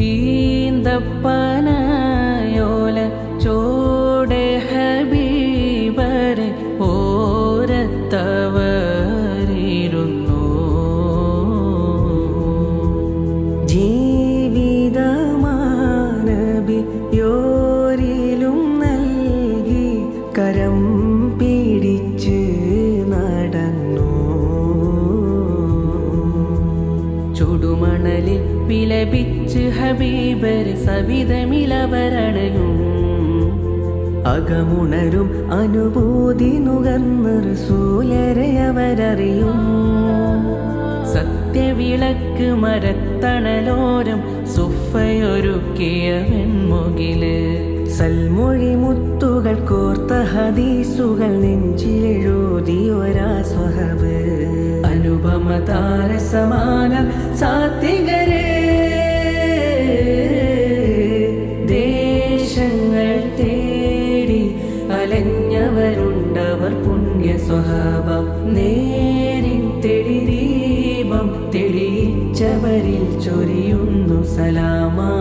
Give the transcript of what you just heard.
ഈന്തപ്പനയോല ചോടെ ഹബീബരെ ഓരത്തവരിരുന്നു. ജീവിതമാനബിയോരിലും നൽകി കരം പിടിച്ച് നടന്നു. ചുടുമണലിൽ വിലപിച്ച് ഹബീബര് സവിതമിലവരണയും അകമുണരും അനുഭൂതി നുകർന്ന് റസൂലരെ അവരറിയും. സത്യവിളക്ക് മരത്തണലോരം സുഫയൊരുക്കിയ വെൺമുകില് സൽമൊഴി മുത്തുകൾ കോർത്ത ഹദീസുകൾ നെഞ്ചിലെഴുതിയൊരാ സ്വഹബ്. അനുപമ താരസമാന സാത്വികരെ ദേശങ്ങൾ തേടി അലഞ്ഞവരുണ്ടവർ പുണ്യ സ്വഹാബം. നേരിൻ തെളി ദീപം തെളിയിച്ചവരിൽ ചൊരിയുന്നു സലാമാ.